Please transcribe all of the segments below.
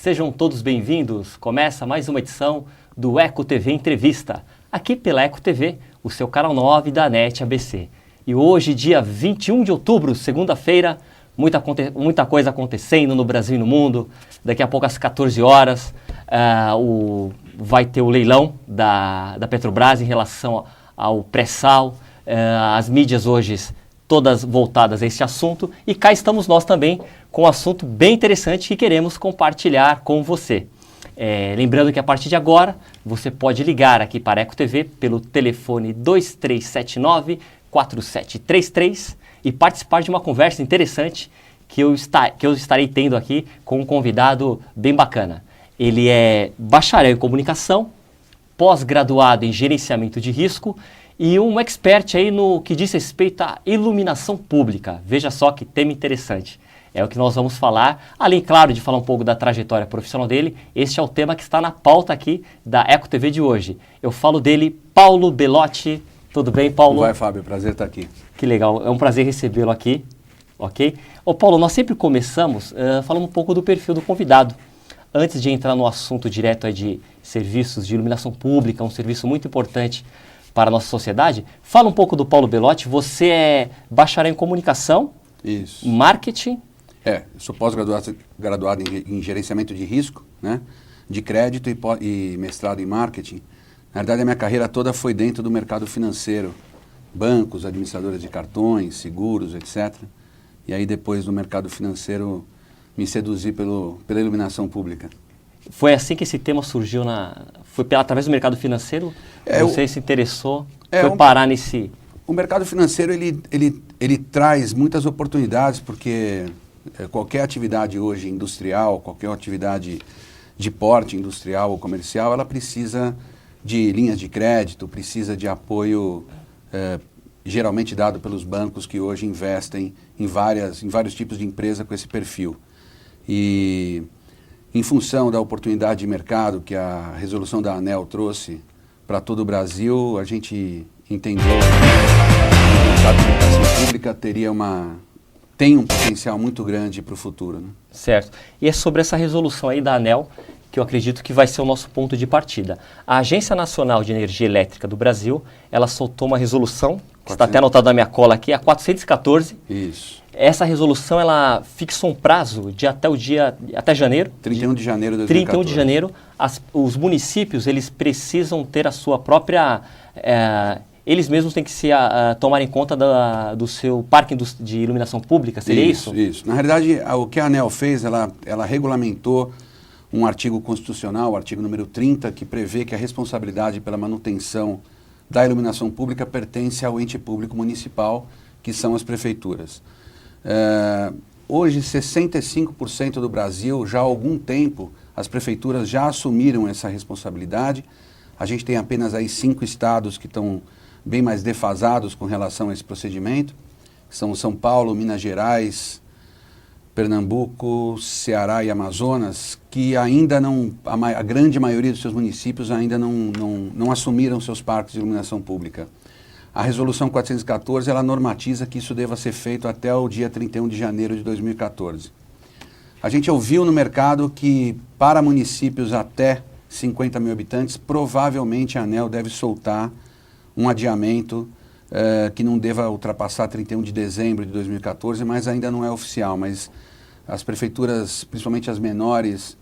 Sejam todos bem-vindos. Começa mais uma edição do Eco TV Entrevista, aqui pela Eco TV, o seu canal 9 da NET ABC. E hoje, dia 21 de outubro, segunda-feira, muita coisa acontecendo no Brasil e no mundo. Daqui a pouco, às 14 horas, vai ter o leilão da Petrobras em relação ao pré-sal. As mídias hoje todas voltadas a esse assunto. E cá estamos nós também com um assunto bem interessante que queremos compartilhar com você. Lembrando que a partir de agora, você pode ligar aqui para a Eco TV pelo telefone 2379-4733 e participar de uma conversa interessante que eu estarei tendo aqui com um convidado bem bacana. Ele é bacharel em comunicação, pós-graduado em gerenciamento de risco e um expert aí no que diz respeito à iluminação pública. Veja só que tema interessante. É o que nós vamos falar, além, claro, de falar um pouco da trajetória profissional dele. Este é o tema que está na pauta aqui da Eco TV de hoje. Eu falo dele, Paulo Belotti. Tudo bem, Paulo? Como vai, Fábio? Prazer estar aqui. Que legal, é um prazer recebê-lo aqui, ok? Ô, Paulo, nós sempre começamos falando um pouco do perfil do convidado. Antes de entrar no assunto direto aí de serviços de iluminação pública, um serviço muito importante para a nossa sociedade, fala um pouco do Paulo Belotti. Você é bacharel em comunicação, Isso. Marketing. Eu sou pós-graduado em gerenciamento de risco, né? De crédito e mestrado em marketing. Na verdade, a minha carreira toda foi dentro do mercado financeiro, bancos, administradoras de cartões, seguros, etc. E aí depois no mercado financeiro me seduzi pela iluminação pública. Foi assim que esse tema surgiu foi através do mercado financeiro? Você se interessou, foi parar nesse... O mercado financeiro, ele traz muitas oportunidades, porque qualquer atividade hoje industrial, qualquer atividade de porte industrial ou comercial, ela precisa de linhas de crédito, precisa de apoio, geralmente dado pelos bancos que hoje investem em vários tipos de empresa com esse perfil. E em função da oportunidade de mercado que a resolução da ANEEL trouxe para todo o Brasil, a gente entendeu que o mercado de comunicação pública tem um potencial muito grande para o futuro. Né? Certo. E é sobre essa resolução aí da ANEEL que eu acredito que vai ser o nosso ponto de partida. A Agência Nacional de Energia Elétrica do Brasil, ela soltou uma resolução, que está até anotado na minha cola aqui, a 414. Isso. Essa resolução, ela fixou um prazo de até janeiro. 31 de janeiro de 2014. 31 de janeiro. Os municípios, eles precisam ter a sua própria... eles mesmos têm que tomarem conta do seu parque de iluminação pública, seria isso? Isso. Na realidade, o que a ANEEL fez, ela regulamentou um artigo constitucional, o artigo número 30, que prevê que a responsabilidade pela manutenção da iluminação pública pertence ao ente público municipal, que são as prefeituras. Hoje, 65% do Brasil, já há algum tempo, as prefeituras já assumiram essa responsabilidade. A gente tem apenas aí 5 estados que estão bem mais defasados com relação a esse procedimento, que são São Paulo, Minas Gerais, Pernambuco, Ceará e Amazonas, que ainda a grande maioria dos seus municípios ainda não assumiram seus parques de iluminação pública. A resolução 414, ela normatiza que isso deva ser feito até o dia 31 de janeiro de 2014. A gente ouviu no mercado que para municípios até 50 mil habitantes, provavelmente a ANEEL deve soltar um adiamento que não deva ultrapassar 31 de dezembro de 2014, mas ainda não é oficial. Mas as prefeituras, principalmente as menores,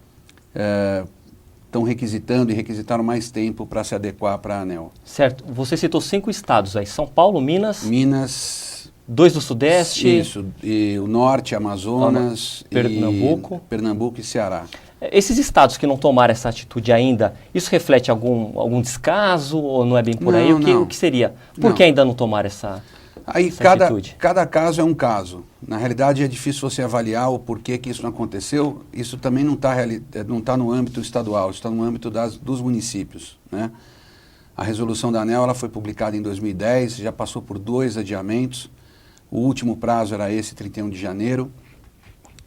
estão requisitando e requisitaram mais tempo para se adequar para a ANEEL. Certo. Você citou 5 estados aí, São Paulo, Minas... 2 do Sudeste... Isso, e o Norte, Amazonas... Pernambuco e Ceará. Esses estados que não tomaram essa atitude ainda, isso reflete algum descaso ou não é bem por aí? O que seria? Por que ainda não tomaram essa atitude? Cada caso é um caso. Na realidade, é difícil você avaliar o porquê que isso não aconteceu. Isso também não está no âmbito estadual, isso está no âmbito dos municípios. Né? A resolução da ANEEL ela foi publicada em 2010, já passou por 2 adiamentos. O último prazo era esse, 31 de janeiro.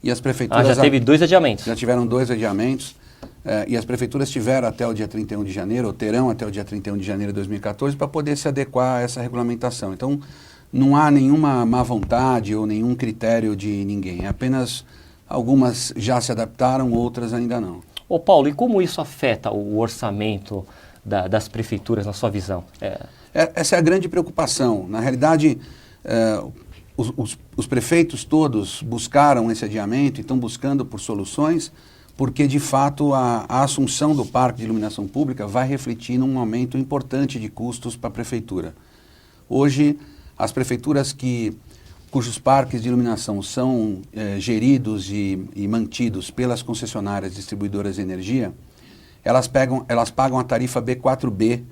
E as prefeituras... já teve 2 adiamentos. Já tiveram 2 adiamentos. E as prefeituras tiveram até o dia 31 de janeiro, ou terão até o dia 31 de janeiro de 2014, para poder se adequar a essa regulamentação. Então, não há nenhuma má vontade ou nenhum critério de ninguém. É apenas Algumas já se adaptaram, outras ainda não. Ô Paulo, e como isso afeta o orçamento das prefeituras, na sua visão? Essa é a grande preocupação. Na realidade, os prefeitos todos buscaram esse adiamento e estão buscando por soluções, porque de fato a assunção do parque de iluminação pública vai refletir num aumento importante de custos para a prefeitura. Hoje, as prefeituras cujos parques de iluminação são geridos e mantidos pelas concessionárias distribuidoras de energia, elas pagam a tarifa B4B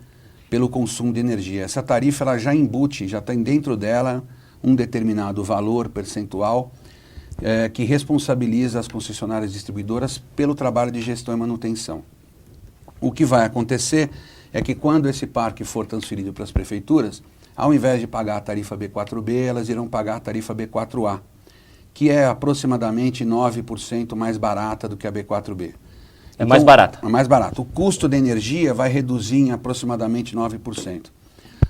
pelo consumo de energia. Essa tarifa ela já embute, já tem dentro dela um determinado valor percentual que responsabiliza as concessionárias distribuidoras pelo trabalho de gestão e manutenção. O que vai acontecer é que quando esse parque for transferido para as prefeituras, ao invés de pagar a tarifa B4B, elas irão pagar a tarifa B4A, que é aproximadamente 9% mais barata do que a B4B. É mais barata? É mais barata. O custo da energia vai reduzir em aproximadamente 9%.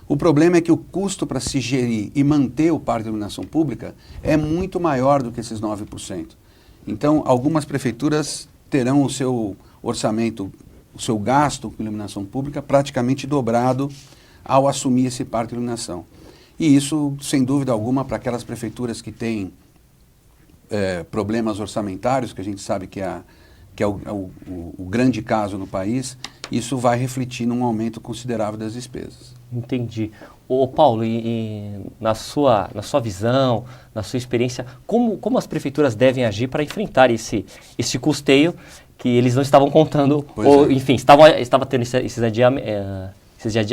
O problema é que o custo para se gerir e manter o parque de iluminação pública é muito maior do que esses 9%. Então, algumas prefeituras terão o seu orçamento, o seu gasto com iluminação pública praticamente dobrado ao assumir esse parque de iluminação. E isso, sem dúvida alguma, para aquelas prefeituras que têm problemas orçamentários, que a gente sabe que é o grande caso no país, isso vai refletir num aumento considerável das despesas. Entendi. Ô Paulo, e na sua visão, na sua experiência, como as prefeituras devem agir para enfrentar esse custeio que eles não estavam contando, enfim, estava tendo esses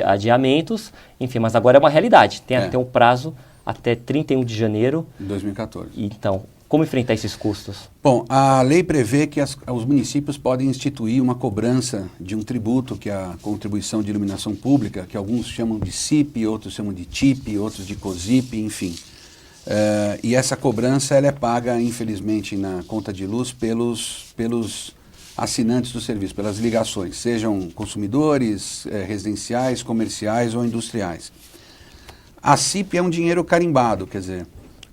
adiamentos, enfim, mas agora é uma realidade. Tem um prazo até 31 de janeiro de 2014. Então, como enfrentar esses custos? Bom, a lei prevê que os municípios podem instituir uma cobrança de um tributo, que é a contribuição de iluminação pública, que alguns chamam de CIP, outros chamam de TIP, outros de COSIP, enfim. E essa cobrança ela é paga, infelizmente, na conta de luz pelos assinantes do serviço, pelas ligações, sejam consumidores, residenciais, comerciais ou industriais. A CIP é um dinheiro carimbado, quer dizer,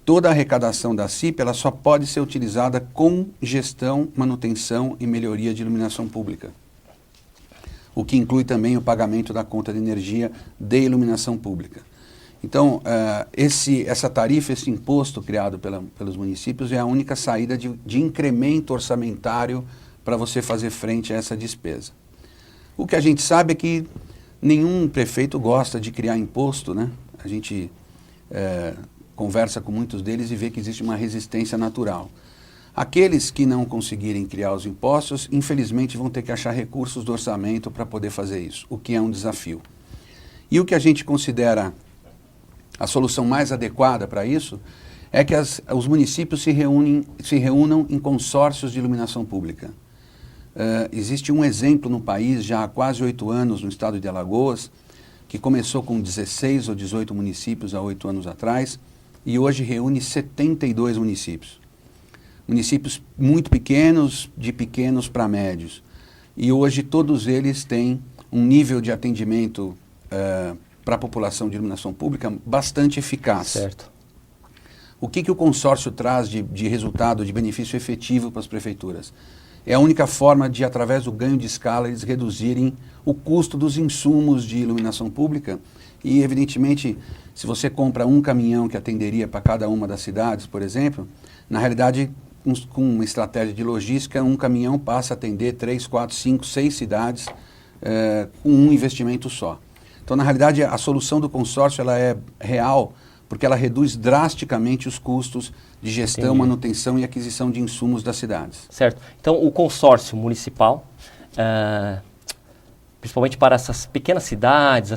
toda a arrecadação da CIP ela só pode ser utilizada com gestão, manutenção e melhoria de iluminação pública. O que inclui também o pagamento da conta de energia de iluminação pública. Então, essa tarifa, esse imposto criado pelos municípios é a única saída de incremento orçamentário para você fazer frente a essa despesa. O que a gente sabe é que nenhum prefeito gosta de criar imposto, né? A gente conversa com muitos deles e vê que existe uma resistência natural. Aqueles que não conseguirem criar os impostos, infelizmente vão ter que achar recursos do orçamento para poder fazer isso, o que é um desafio. E o que a gente considera a solução mais adequada para isso é que os municípios se reúnam em consórcios de iluminação pública. Existe um exemplo no país, já há quase 8 anos, no estado de Alagoas, que começou com 16 ou 18 municípios há 8 anos atrás, e hoje reúne 72 municípios. Municípios muito pequenos, de pequenos para médios. E hoje todos eles têm um nível de atendimento para a população de iluminação pública bastante eficaz. Certo. O que o consórcio traz de resultado, de benefício efetivo para as prefeituras? É a única forma de, através do ganho de escala, eles reduzirem o custo dos insumos de iluminação pública. E, evidentemente, se você compra um caminhão que atenderia para cada uma das cidades, por exemplo, na realidade, com uma estratégia de logística, um caminhão passa a atender 3, 4, 5, 6 cidades com um investimento só. Então, na realidade, a solução do consórcio ela é real, porque ela reduz drasticamente os custos de gestão, Entendi. Manutenção e aquisição de insumos das cidades. Certo. Então, o consórcio municipal, principalmente para essas pequenas cidades,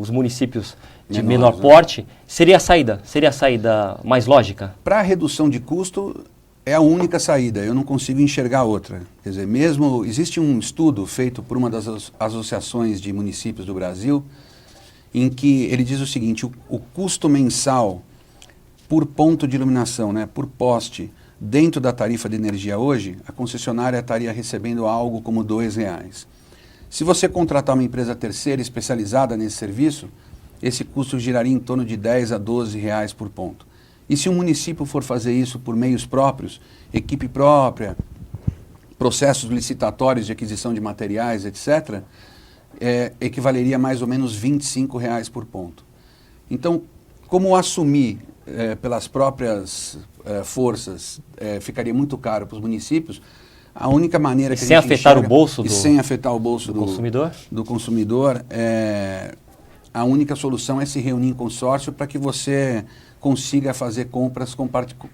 os municípios de menor porte, seria a saída mais lógica? Para a redução de custo, é a única saída, eu não consigo enxergar outra. Quer dizer, existe um estudo feito por uma das associações de municípios do Brasil, em que ele diz o seguinte, o custo mensal por ponto de iluminação, né, por poste, dentro da tarifa de energia hoje, a concessionária estaria recebendo algo como R$2. Se você contratar uma empresa terceira especializada nesse serviço, esse custo giraria em torno de 10 a 12 reais por ponto. E se um município for fazer isso por meios próprios, equipe própria, processos licitatórios de aquisição de materiais, etc., equivaleria a mais ou menos R$ 25 por ponto. Então, como assumir pelas próprias forças ficaria muito caro para os municípios, a única maneira que sem afetar o bolso sem afetar o bolso do consumidor, a única solução é se reunir em consórcio para que você consiga fazer compras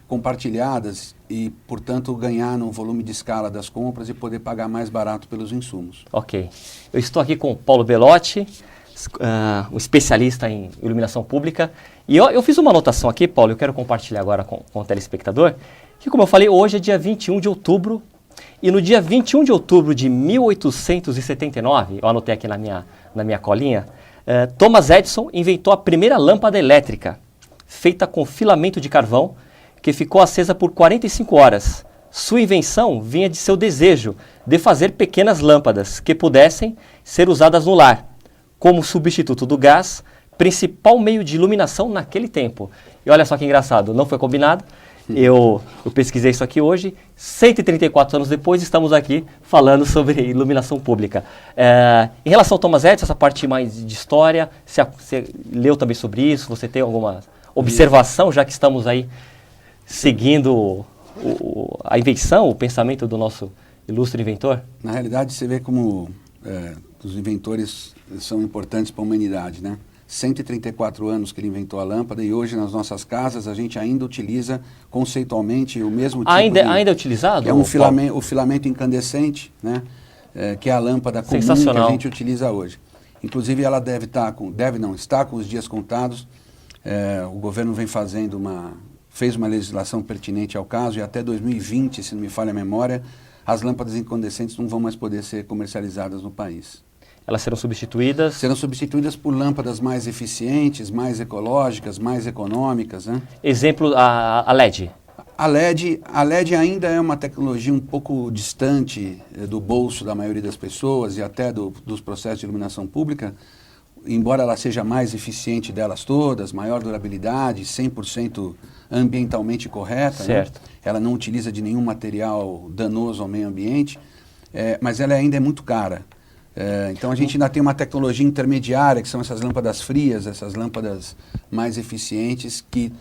compartilhadas e, portanto, ganhar no volume de escala das compras e poder pagar mais barato pelos insumos. Ok. Eu estou aqui com o Paulo Belotti, um especialista em iluminação pública. E eu fiz uma anotação aqui, Paulo, eu quero compartilhar agora com o telespectador, que, como eu falei, hoje é dia 21 de outubro, e no dia 21 de outubro de 1879, eu anotei aqui na minha colinha, Thomas Edison inventou a primeira lâmpada elétrica, feita com filamento de carvão, que ficou acesa por 45 horas. Sua invenção vinha de seu desejo de fazer pequenas lâmpadas que pudessem ser usadas no lar, como substituto do gás, principal meio de iluminação naquele tempo. E olha só que engraçado, não foi combinado, eu pesquisei isso aqui hoje, 134 anos depois estamos aqui falando sobre iluminação pública. Em relação ao Thomas Edison, essa parte mais de história, você leu também sobre isso, você tem alguma observação, já que estamos aí seguindo a invenção, o pensamento do nosso ilustre inventor? Na realidade, você vê como os inventores são importantes para a humanidade, né? 134 anos que ele inventou a lâmpada e hoje nas nossas casas a gente ainda utiliza conceitualmente o mesmo tipo ainda é utilizado? Que é o filamento incandescente, né? Que é a lâmpada comum que a gente utiliza hoje. Inclusive ela está com os dias contados. O governo vem fez uma legislação pertinente ao caso e até 2020, se não me falha a memória, as lâmpadas incandescentes não vão mais poder ser comercializadas no país. Elas serão substituídas? Serão substituídas por lâmpadas mais eficientes, mais ecológicas, mais econômicas, né? Exemplo, a LED. A LED ainda é uma tecnologia um pouco distante do bolso da maioria das pessoas e até dos processos de iluminação pública, embora ela seja mais eficiente delas todas, maior durabilidade, 100% ambientalmente correta, certo. Né? Ela não utiliza de nenhum material danoso ao meio ambiente, mas ela ainda é muito cara. Então a gente ainda tem uma tecnologia intermediária, que são essas lâmpadas frias, essas lâmpadas mais eficientes, que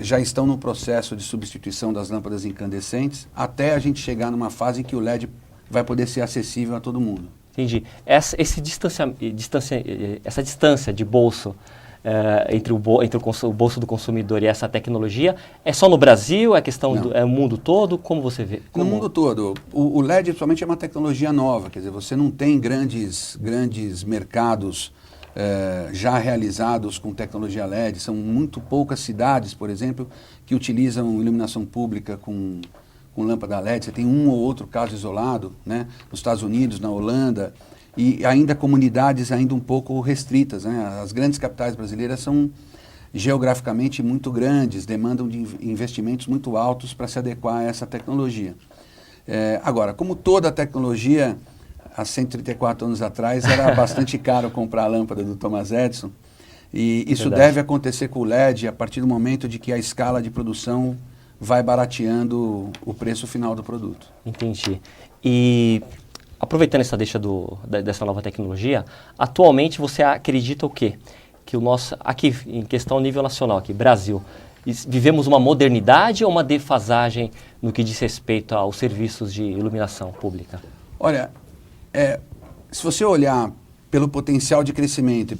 já estão no processo de substituição das lâmpadas incandescentes, até a gente chegar numa fase em que o LED vai poder ser acessível a todo mundo. Entendi. Essa distância de bolso entre o bolso do consumidor e essa tecnologia é só no Brasil? É questão o mundo todo? Como você vê? No mundo todo. O LED somente é uma tecnologia nova, quer dizer, você não tem grandes mercados já realizados com tecnologia LED. São muito poucas cidades, por exemplo, que utilizam iluminação pública com lâmpada LED. Você tem um ou outro caso isolado, né? Nos Estados Unidos, na Holanda, e ainda comunidades ainda um pouco restritas, né? As grandes capitais brasileiras são geograficamente muito grandes, demandam de investimentos muito altos para se adequar a essa tecnologia. Agora, como toda tecnologia, há 134 anos atrás, era bastante caro comprar a lâmpada do Thomas Edison, e isso deve acontecer com o LED a partir do momento de que a escala de produção vai barateando o preço final do produto. Entendi. E aproveitando essa deixa dessa nova tecnologia, atualmente você acredita o quê? Que aqui em questão nível nacional, aqui, Brasil, vivemos uma modernidade ou uma defasagem no que diz respeito aos serviços de iluminação pública? Olha, se você olhar pelo potencial de crescimento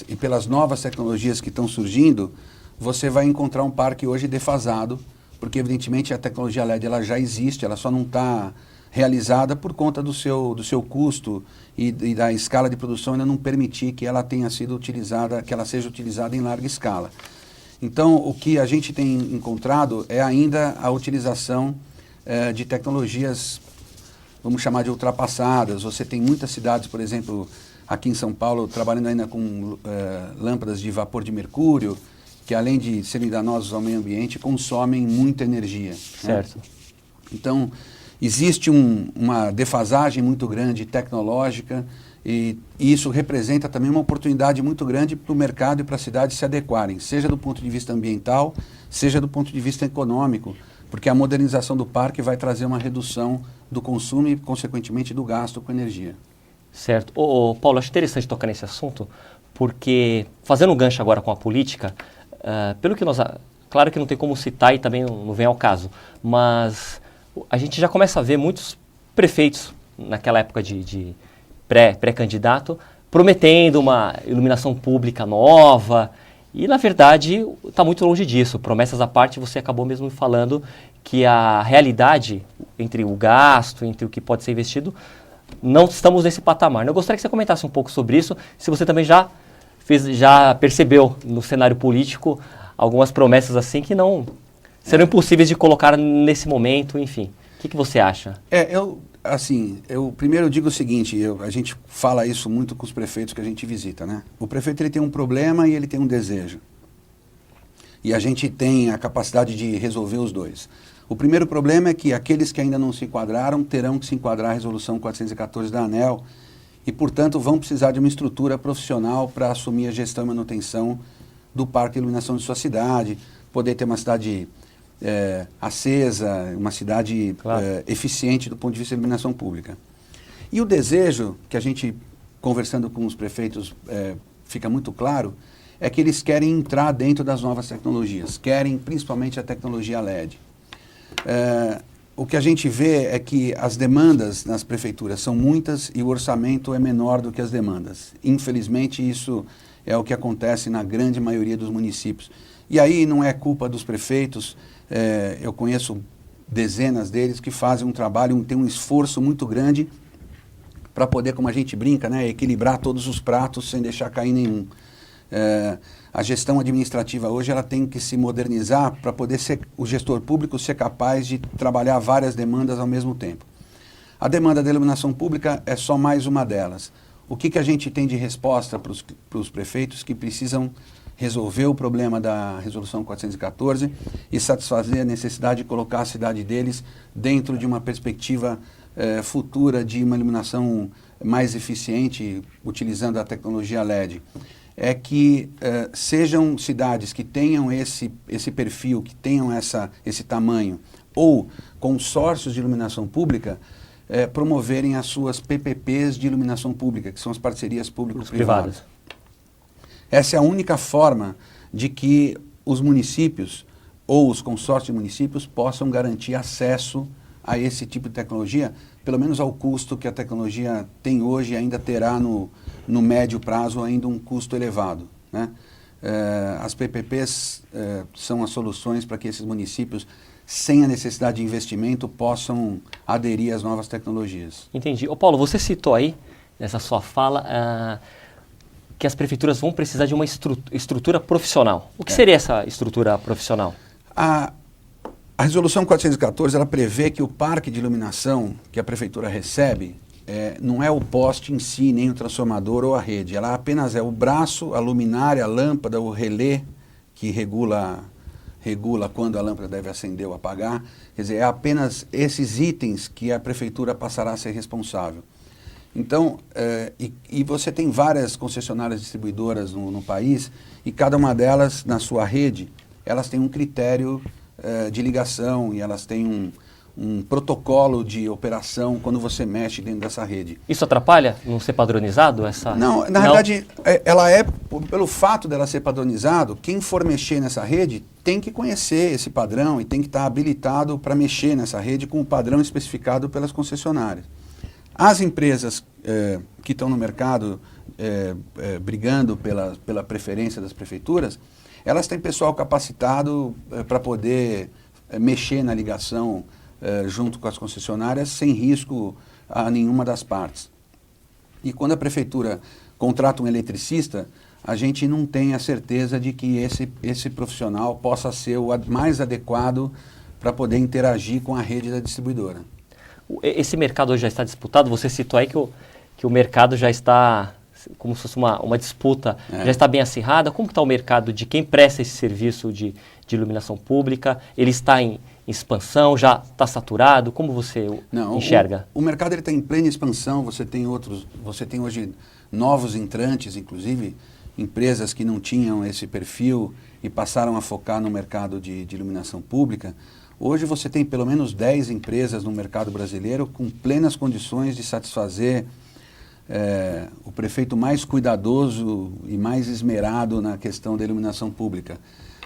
e pelas novas tecnologias que estão surgindo, você vai encontrar um parque hoje defasado, porque evidentemente a tecnologia LED ela já existe, ela só não está realizada por conta do seu custo e da escala de produção ainda não permitir que ela tenha sido utilizada, que ela seja utilizada em larga escala. Então, o que a gente tem encontrado é ainda a utilização de tecnologias, vamos chamar de ultrapassadas. Você tem muitas cidades, por exemplo, aqui em São Paulo, trabalhando ainda com lâmpadas de vapor de mercúrio, que além de serem danosos ao meio ambiente, consomem muita energia. Certo. Né? Então, existe uma defasagem muito grande tecnológica E isso representa também uma oportunidade muito grande para o mercado e para a cidade se adequarem, seja do ponto de vista ambiental, seja do ponto de vista econômico, porque a modernização do parque vai trazer uma redução do consumo e, consequentemente, do gasto com energia. Certo. Paulo, acho interessante tocar nesse assunto, porque, fazendo um gancho agora com a política, pelo que nós... Claro que não tem como citar e também não vem ao caso, mas a gente já começa a ver muitos prefeitos, naquela época de pré-candidato, prometendo uma iluminação pública nova, e na verdade está muito longe disso. Promessas à parte, você acabou mesmo falando que a realidade entre o gasto, entre o que pode ser investido, não estamos nesse patamar. Eu gostaria que você comentasse um pouco sobre isso, se você também já percebeu no cenário político algumas promessas assim que não serão impossíveis de colocar nesse momento, enfim. O que você acha? Eu primeiro digo o seguinte, a gente fala isso muito com os prefeitos que a gente visita, né? O prefeito ele tem um problema e ele tem um desejo. E a gente tem a capacidade de resolver os dois. O primeiro problema é que aqueles que ainda não se enquadraram terão que se enquadrar à Resolução 414 da ANEEL e, portanto, vão precisar de uma estrutura profissional para assumir a gestão e manutenção do parque de iluminação de sua cidade, poder ter uma cidade acesa, uma cidade eficiente do ponto de vista de iluminação pública. E o desejo, que a gente, conversando com os prefeitos, fica muito claro, é que eles querem entrar dentro das novas tecnologias, querem principalmente a tecnologia LED. O que a gente vê é que as demandas nas prefeituras são muitas e o orçamento é menor do que as demandas. Infelizmente, isso é o que acontece na grande maioria dos municípios. E aí não é culpa dos prefeitos, eu conheço dezenas deles que fazem um trabalho, tem um esforço muito grande para poder, como a gente brinca, né, equilibrar todos os pratos sem deixar cair nenhum. A gestão administrativa hoje ela tem que se modernizar para poder o gestor público ser capaz de trabalhar várias demandas ao mesmo tempo. A demanda da iluminação pública é só mais uma delas. O que a gente tem de resposta para os prefeitos que precisam resolver o problema da Resolução 414 e satisfazer a necessidade de colocar a cidade deles dentro de uma perspectiva futura de uma iluminação mais eficiente, utilizando a tecnologia LED? É que sejam cidades que tenham esse perfil, que tenham esse tamanho, ou consórcios de iluminação pública, promoverem as suas PPPs de iluminação pública, que são as parcerias público-privadas. Essa é a única forma de que os municípios ou os consórcios de municípios possam garantir acesso a esse tipo de tecnologia, pelo menos ao custo que a tecnologia tem hoje e ainda terá no médio prazo ainda um custo elevado, né? As PPPs são as soluções para que esses municípios, sem a necessidade de investimento, possam aderir às novas tecnologias. Entendi. Ô Paulo, você citou aí, nessa sua fala, que as prefeituras vão precisar de uma estrutura profissional. O que seria essa estrutura profissional? A Resolução 414, ela prevê que o parque de iluminação que a prefeitura recebe não é o poste em si, nem o transformador ou a rede. Ela apenas é o braço, a luminária, a lâmpada, o relé, que regula quando a lâmpada deve acender ou apagar. Quer dizer, é apenas esses itens que a prefeitura passará a ser responsável. Então, e você tem várias concessionárias distribuidoras no país, e cada uma delas, na sua rede, elas têm um critério de ligação e elas têm um protocolo de operação quando você mexe dentro dessa rede. Isso atrapalha não ser padronizado? Não, na verdade, ela pelo fato dela ser padronizado, quem for mexer nessa rede tem que conhecer esse padrão e tem que estar habilitado para mexer nessa rede com o padrão especificado pelas concessionárias. As empresas que estão no mercado brigando pela preferência das prefeituras, elas têm pessoal capacitado para poder mexer na ligação junto com as concessionárias sem risco a nenhuma das partes. E quando a prefeitura contrata um eletricista, a gente não tem a certeza de que esse profissional possa ser o mais adequado para poder interagir com a rede da distribuidora. Esse mercado hoje já está disputado? Você citou aí que o mercado já está, como se fosse uma disputa, já está bem acirrada. Como está o mercado de quem presta esse serviço de iluminação pública? Ele está em expansão, já está saturado? Como você enxerga? O mercado está em plena expansão, você tem hoje novos entrantes, inclusive empresas que não tinham esse perfil e passaram a focar no mercado de iluminação pública. Hoje você tem pelo menos 10 empresas no mercado brasileiro com plenas condições de satisfazer o prefeito mais cuidadoso e mais esmerado na questão da iluminação pública.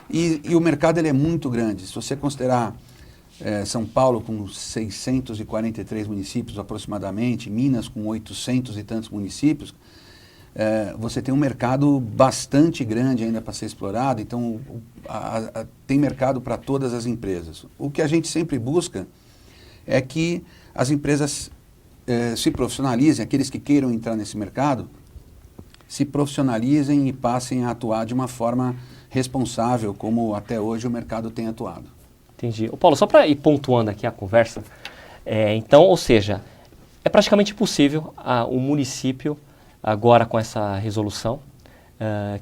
E o mercado ele é muito grande. Se você considerar São Paulo com 643 municípios aproximadamente, Minas com 800 e tantos municípios, você tem um mercado bastante grande ainda para ser explorado, então tem mercado para todas as empresas. O que a gente sempre busca é que as empresas se profissionalizem, aqueles que queiram entrar nesse mercado, se profissionalizem e passem a atuar de uma forma responsável, como até hoje o mercado tem atuado. Entendi. Ô Paulo, só para ir pontuando aqui a conversa, então, ou seja, é praticamente impossível o município, agora com essa resolução,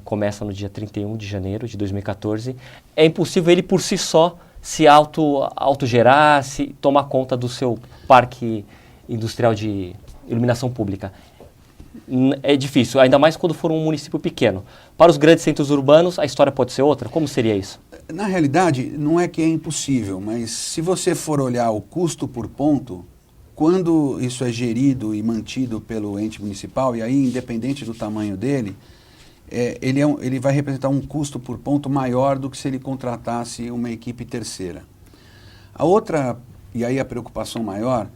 começa no dia 31 de janeiro de 2014, é impossível ele por si só se autogerar, se tomar conta do seu parque industrial de iluminação pública. É difícil, ainda mais quando for um município pequeno. Para os grandes centros urbanos, a história pode ser outra? Como seria isso? Na realidade, não é que é impossível, mas se você for olhar o custo por ponto, quando isso é gerido e mantido pelo ente municipal, e aí independente do tamanho dele, ele vai representar um custo por ponto maior do que se ele contratasse uma equipe terceira. A outra, e aí a preocupação maior,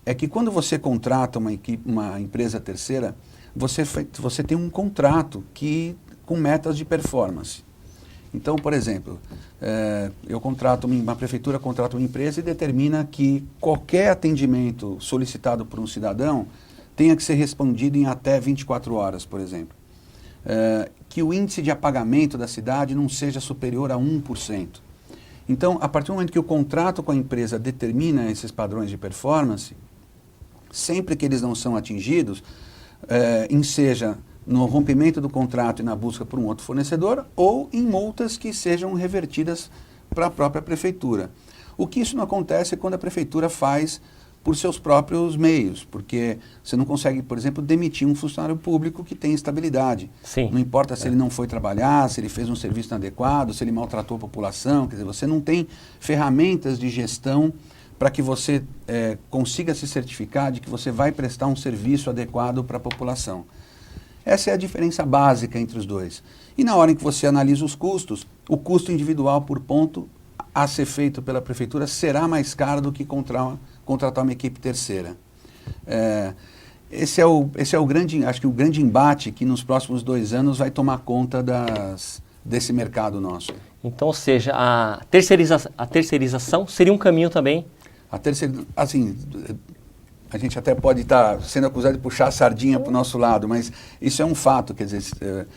é que quando você contrata uma empresa terceira, você tem um contrato com metas de performance. Então, por exemplo, uma prefeitura contrata uma empresa e determina que qualquer atendimento solicitado por um cidadão tenha que ser respondido em até 24 horas, por exemplo. Que o índice de apagamento da cidade não seja superior a 1%. Então, a partir do momento que o contrato com a empresa determina esses padrões de performance, sempre que eles não são atingidos, seja no rompimento do contrato e na busca por um outro fornecedor, ou em multas que sejam revertidas para a própria prefeitura. O que isso não acontece quando a prefeitura faz por seus próprios meios, porque você não consegue, por exemplo, demitir um funcionário público que tem estabilidade. Sim. Não importa se ele não foi trabalhar, se ele fez um serviço inadequado, se ele maltratou a população, quer dizer, você não tem ferramentas de gestão para que você consiga se certificar de que você vai prestar um serviço adequado para a população. Essa é a diferença básica entre os dois. E na hora em que você analisa os custos, o custo individual por ponto a ser feito pela prefeitura será mais caro do que contratar uma equipe terceira. Esse é o grande, acho que o grande embate que nos próximos 2 anos vai tomar conta desse mercado nosso. Então, ou seja, a terceirização seria um caminho também? Assim, a gente até pode estar sendo acusado de puxar a sardinha para o nosso lado, mas isso é um fato, quer dizer,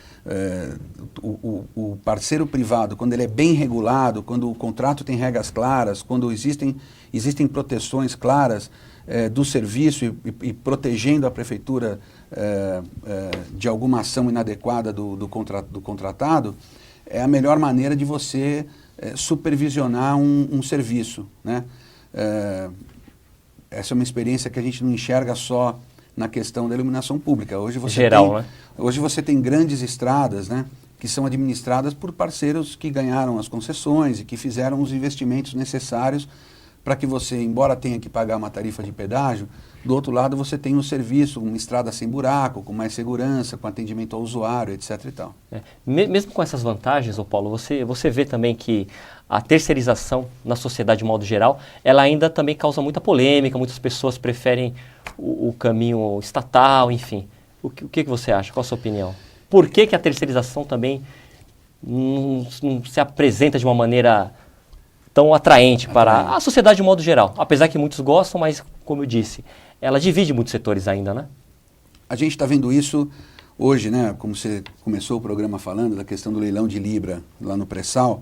o parceiro privado, quando ele é bem regulado, quando o contrato tem regras claras, quando existem proteções claras do serviço e protegendo a prefeitura de alguma ação inadequada do contratado, é a melhor maneira de você supervisionar um serviço, né? Essa é uma experiência que a gente não enxerga só na questão da iluminação pública. Hoje você tem grandes estradas, né, que são administradas por parceiros que ganharam as concessões e que fizeram os investimentos necessários para que você, embora tenha que pagar uma tarifa de pedágio, do outro lado você tem um serviço, uma estrada sem buraco, com mais segurança, com atendimento ao usuário, etc. e tal. Mesmo com essas vantagens, ô Paulo, você vê também que a terceirização na sociedade de modo geral, ela ainda também causa muita polêmica, muitas pessoas preferem o caminho estatal, enfim. O que você acha? Qual a sua opinião? Por que a terceirização também não se apresenta de uma maneira tão atraente para a sociedade de modo geral? Apesar que muitos gostam, mas, como eu disse, ela divide muitos setores ainda, né? A gente está vendo isso hoje, né? Como você começou o programa falando da questão do leilão de Libra lá no pré-sal,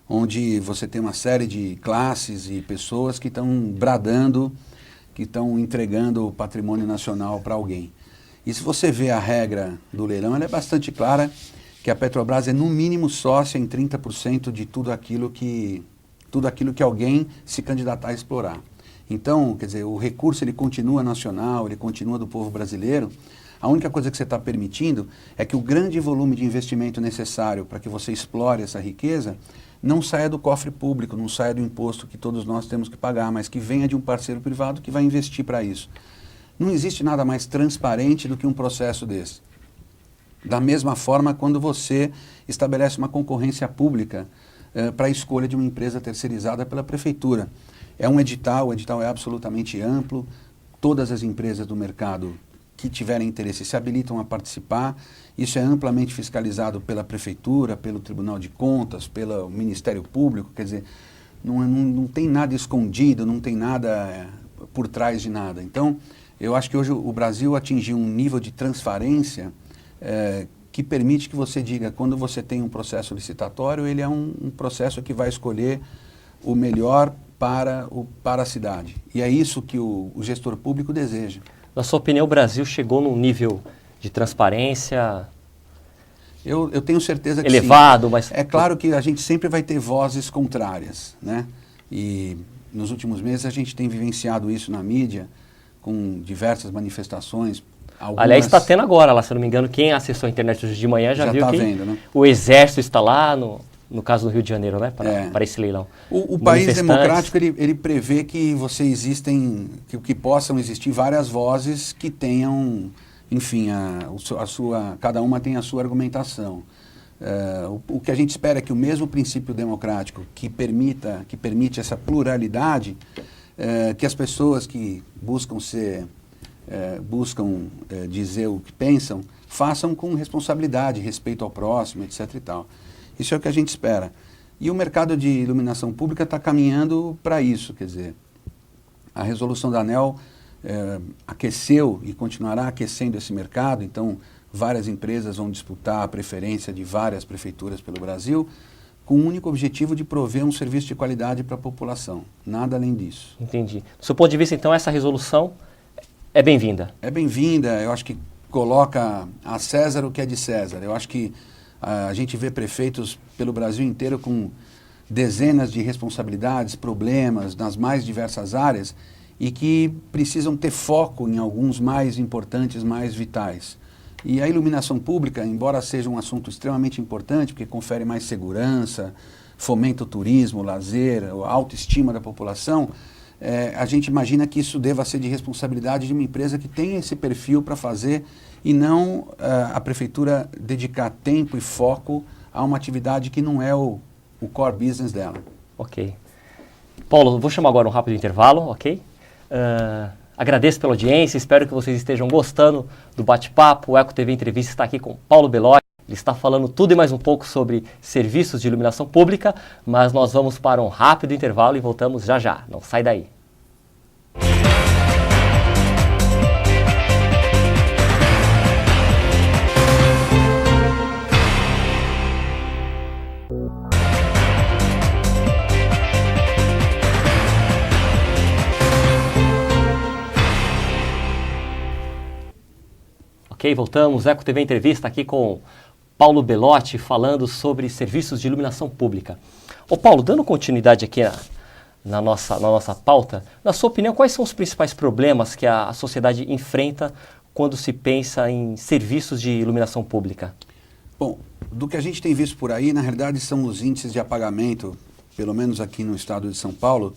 onde você tem uma série de classes e pessoas que estão bradando, que estão entregando o patrimônio nacional para alguém. E se você vê a regra do leilão, ela é bastante clara, que a Petrobras é no mínimo sócia em 30% de tudo aquilo que tudo aquilo que alguém se candidatar a explorar. Então, quer dizer, o recurso ele continua nacional, ele continua do povo brasileiro. A única coisa que você está permitindo é que o grande volume de investimento necessário para que você explore essa riqueza não saia do cofre público, não saia do imposto que todos nós temos que pagar, mas que venha de um parceiro privado que vai investir para isso. Não existe nada mais transparente do que um processo desse. Da mesma forma, quando você estabelece uma concorrência pública para a escolha de uma empresa terceirizada pela prefeitura. É um edital, o edital é absolutamente amplo, todas as empresas do mercado que tiverem interesse se habilitam a participar, isso é amplamente fiscalizado pela prefeitura, pelo Tribunal de Contas, pelo Ministério Público, quer dizer, não tem nada escondido, não tem nada por trás de nada. Então, eu acho que hoje o Brasil atingiu um nível de transparência que permite que você diga, quando você tem um processo licitatório, ele é um processo que vai escolher o melhor para a cidade. E é isso que o gestor público deseja. Na sua opinião, o Brasil chegou num nível de transparência eu tenho certeza que elevado, sim. Mas... É claro que a gente sempre vai ter vozes contrárias, né? E nos últimos meses a gente tem vivenciado isso na mídia, com diversas manifestações. Aliás, está tendo agora lá, se eu não me engano, quem acessou a internet hoje de manhã já viu tá que vendo, né? O Exército está lá, no caso do Rio de Janeiro, né, para esse leilão. O país democrático, ele prevê que que possam existir várias vozes que tenham, enfim, cada uma tem a sua argumentação. O que a gente espera é que o mesmo princípio democrático que permite essa pluralidade, que as pessoas que buscam dizer o que pensam, façam com responsabilidade, respeito ao próximo, etc. e tal. Isso é o que a gente espera. E o mercado de iluminação pública está caminhando para isso, quer dizer, a resolução da ANEEL aqueceu e continuará aquecendo esse mercado, então várias empresas vão disputar a preferência de várias prefeituras pelo Brasil, com o único objetivo de prover um serviço de qualidade para a população, nada além disso. Entendi. Do seu ponto de vista, então, essa resolução é bem-vinda? É bem-vinda, eu acho que coloca a César o que é de César. Eu acho que a gente vê prefeitos pelo Brasil inteiro com dezenas de responsabilidades, problemas nas mais diversas áreas e que precisam ter foco em alguns mais importantes, mais vitais. E a iluminação pública, embora seja um assunto extremamente importante, porque confere mais segurança, fomenta o turismo, o lazer, a autoestima da população, a gente imagina que isso deva ser de responsabilidade de uma empresa que tem esse perfil para fazer e não a prefeitura dedicar tempo e foco a uma atividade que não é o core business dela. Ok. Paulo, vou chamar agora um rápido intervalo, ok? Agradeço pela audiência, espero que vocês estejam gostando do bate-papo. O Eco TV Entrevista está aqui com Paulo Belotti. Ele está falando tudo e mais um pouco sobre serviços de iluminação pública, mas nós vamos para um rápido intervalo e voltamos já já. Não sai daí. Ok, voltamos. Eco TV Entrevista aqui com Paulo Belotti falando sobre serviços de iluminação pública. Ô Paulo, dando continuidade aqui na nossa pauta, na sua opinião, quais são os principais problemas que a sociedade enfrenta quando se pensa em serviços de iluminação pública? Bom, do que a gente tem visto por aí, na realidade são os índices de apagamento, pelo menos aqui no estado de São Paulo,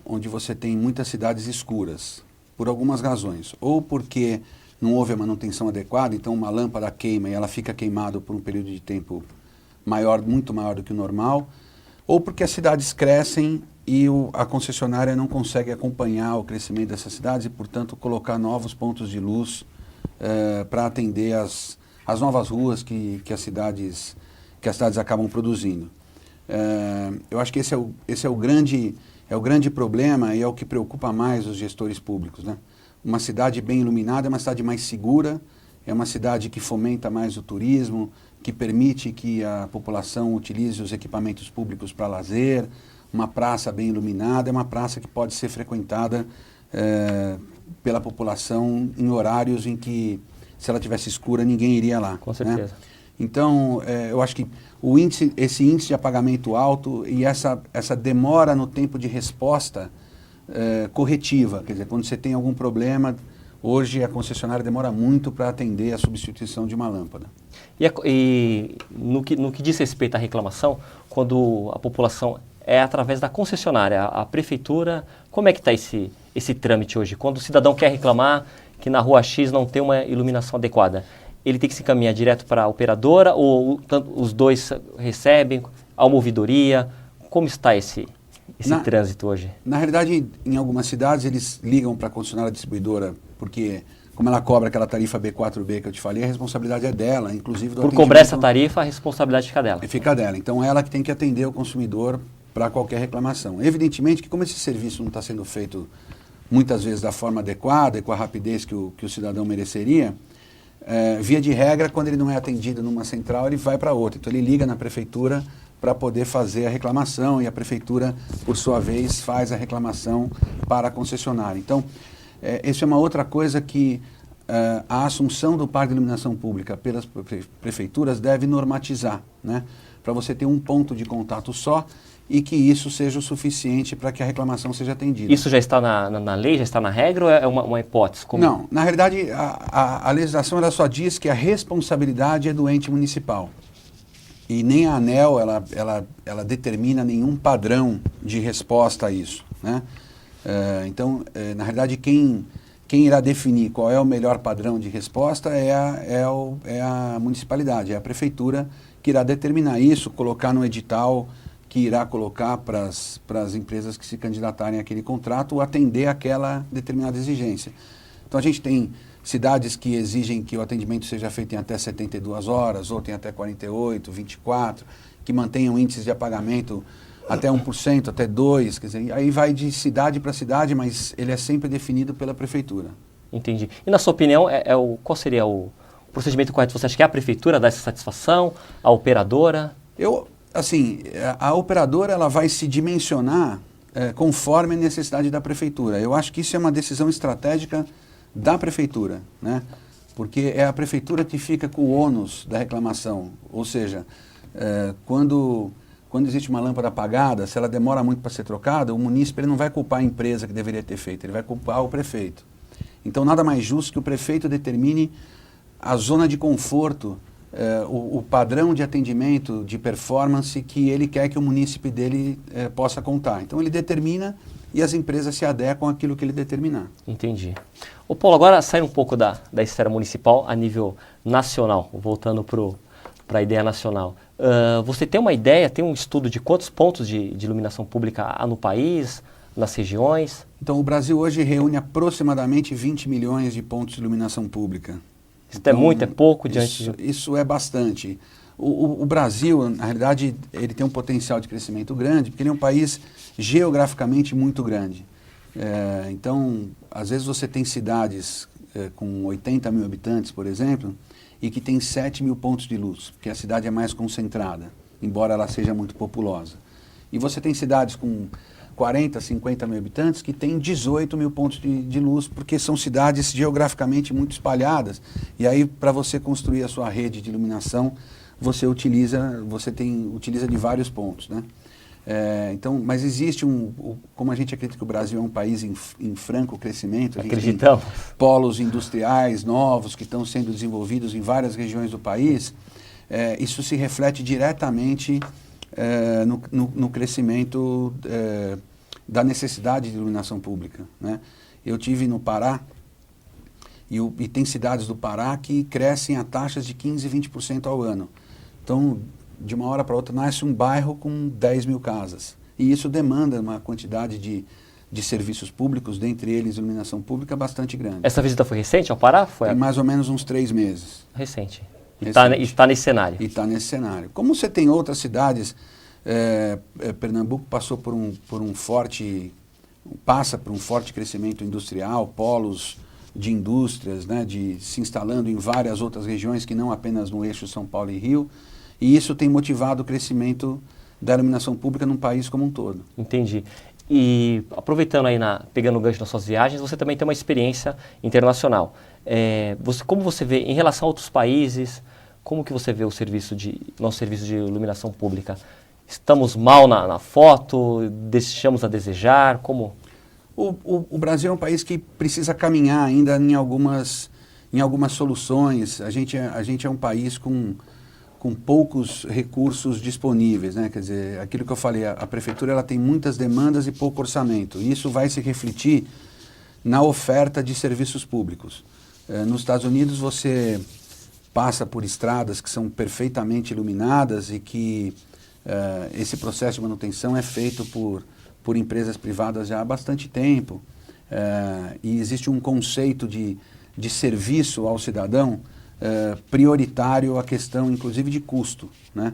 onde você tem muitas cidades escuras, por algumas razões. Ou porque não houve a manutenção adequada, então uma lâmpada queima e ela fica queimada por um período de tempo muito maior do que o normal, ou porque as cidades crescem e a concessionária não consegue acompanhar o crescimento dessas cidades e, portanto, colocar novos pontos de luz para atender as novas ruas que as cidades acabam produzindo. Eu acho que esse é o grande problema e é o que preocupa mais os gestores públicos, né? Uma cidade bem iluminada é uma cidade mais segura, é uma cidade que fomenta mais o turismo, que permite que a população utilize os equipamentos públicos para lazer. Uma praça bem iluminada é uma praça que pode ser frequentada pela população em horários em que, se ela tivesse escura, ninguém iria lá. Com certeza. Né? Então, eu acho que esse índice de apagamento alto e essa demora no tempo de resposta corretiva, quer dizer, quando você tem algum problema, hoje a concessionária demora muito para atender a substituição de uma lâmpada. E no que diz respeito à reclamação, quando a população é através da concessionária, a prefeitura, como é que está esse trâmite hoje? Quando o cidadão quer reclamar que na rua X não tem uma iluminação adequada, ele tem que se encaminhar direto para a operadora ou os dois recebem a uma ouvidoria? Como está esse trânsito hoje? Na realidade, em algumas cidades, eles ligam para a concessionária distribuidora, porque como ela cobra aquela tarifa B4B que eu te falei, a responsabilidade é dela, inclusive do Por cobrar essa tarifa, a responsabilidade fica dela. Fica dela. Então, ela que tem que atender o consumidor para qualquer reclamação. Evidentemente que como esse serviço não está sendo feito muitas vezes da forma adequada e com a rapidez que o cidadão mereceria, via de regra, quando ele não é atendido numa central, ele vai para outra. Então, ele liga na prefeitura para poder fazer a reclamação e a prefeitura, por sua vez, faz a reclamação para a concessionária. Então, isso é uma outra coisa que a assunção do parque de iluminação pública pelas prefeituras deve normatizar, né? Para você ter um ponto de contato só e que isso seja o suficiente para que a reclamação seja atendida. Isso já está na lei, já está na regra ou é uma hipótese? Como... Não, na realidade a legislação ela só diz que a responsabilidade é do ente municipal. E nem a ANEEL ela determina nenhum padrão de resposta a isso, né? Então, na realidade, quem irá definir qual é o melhor padrão de resposta é a municipalidade, é a prefeitura que irá determinar isso, colocar no edital que irá colocar para as empresas que se candidatarem àquele contrato ou atender aquela determinada exigência. Então, a gente tem cidades que exigem que o atendimento seja feito em até 72 horas, ou tem até 48, 24, que mantenham índices de apagamento até 1%, até 2%, quer dizer, aí vai de cidade para cidade, mas ele é sempre definido pela prefeitura. Entendi. E na sua opinião, qual seria o procedimento correto? Você acha que é a prefeitura dá essa satisfação, a operadora? A operadora ela vai se dimensionar conforme a necessidade da prefeitura. Eu acho que isso é uma decisão estratégica da prefeitura, né? Porque é a prefeitura que fica com o ônus da reclamação, ou seja, quando existe uma lâmpada apagada, se ela demora muito para ser trocada, o munícipe ele não vai culpar a empresa que deveria ter feito, ele vai culpar o prefeito. Então, nada mais justo que o prefeito determine a zona de conforto, o padrão de atendimento, de performance que ele quer que o munícipe dele possa contar. Então, ele determina e as empresas se adequam àquilo que ele determinar. Entendi. Ô Paulo, agora saindo um pouco da esfera municipal a nível nacional, voltando para a ideia nacional. Você tem uma ideia, tem um estudo de quantos pontos de iluminação pública há no país, nas regiões? Então, o Brasil hoje reúne aproximadamente 20 milhões de pontos de iluminação pública. Isso é muito, é pouco diante de... Isso é bastante. O Brasil, na realidade, ele tem um potencial de crescimento grande, porque ele é um país geograficamente muito grande. Então, às vezes você tem cidades com 80 mil habitantes, por exemplo, e que tem 7 mil pontos de luz, porque a cidade é mais concentrada, embora ela seja muito populosa. E você tem cidades com 40, 50 mil habitantes que tem 18 mil pontos de luz, porque são cidades geograficamente muito espalhadas. E aí, para você construir a sua rede de iluminação, você utiliza de vários pontos, né? Então, mas existe como a gente acredita que o Brasil é um país em franco crescimento, a gente tem polos industriais novos que estão sendo desenvolvidos em várias regiões do país, isso se reflete diretamente no crescimento da necessidade de iluminação pública, né? Eu tive no Pará e tem cidades do Pará que crescem a taxas de 15%, 20% ao ano. Então, de uma hora para outra, nasce um bairro com 10 mil casas. E isso demanda uma quantidade de serviços públicos, dentre eles iluminação pública, bastante grande. Essa visita foi recente ao Pará? Tem mais ou menos uns 3 meses. Recente. E está nesse cenário. E está nesse cenário. Como você tem outras cidades, Pernambuco passa por um forte crescimento industrial, polos de indústrias, né, se instalando em várias outras regiões que não apenas no eixo São Paulo e Rio, e isso tem motivado o crescimento da iluminação pública num país como um todo. Entendi. E aproveitando aí, pegando o gancho nas suas viagens, você também tem uma experiência internacional. Como você vê em relação a outros países, como que você vê o nosso serviço de iluminação pública? Estamos mal na foto? Deixamos a desejar? Como? O Brasil é um país que precisa caminhar ainda em algumas soluções. A gente é um país com poucos recursos disponíveis, né? Quer dizer, aquilo que eu falei, a prefeitura ela tem muitas demandas e pouco orçamento. E isso vai se refletir na oferta de serviços públicos. Nos Estados Unidos você passa por estradas que são perfeitamente iluminadas e que esse processo de manutenção é feito por empresas privadas já há bastante tempo. E existe um conceito de serviço ao cidadão prioritário à questão, inclusive, de custo, né?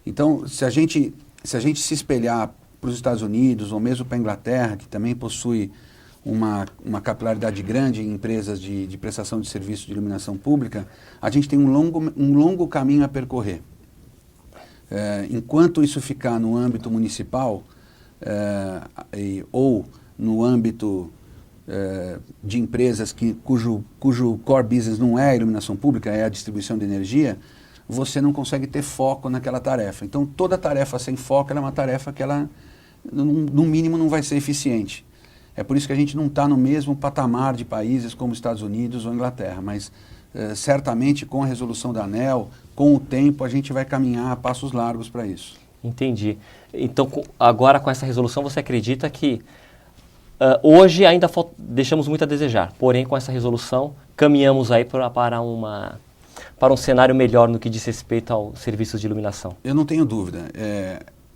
Então, se a gente se espelhar para os Estados Unidos ou mesmo para a Inglaterra, que também possui uma capilaridade grande em empresas de prestação de serviço de iluminação pública, a gente tem um longo caminho a percorrer. Enquanto isso ficar no âmbito municipal ou no âmbito de empresas cujo core business não é a iluminação pública, é a distribuição de energia, você não consegue ter foco naquela tarefa. Então, toda tarefa sem foco ela é uma tarefa que ela, no mínimo, não vai ser eficiente. É por isso que a gente não está no mesmo patamar de países como Estados Unidos ou Inglaterra, mas certamente com a resolução da ANEEL, com o tempo, a gente vai caminhar a passos largos para isso. Entendi. Então, agora com essa resolução, você acredita que hoje ainda deixamos muito a desejar, porém com essa resolução caminhamos aí para um cenário melhor no que diz respeito ao serviço de iluminação? Eu não tenho dúvida.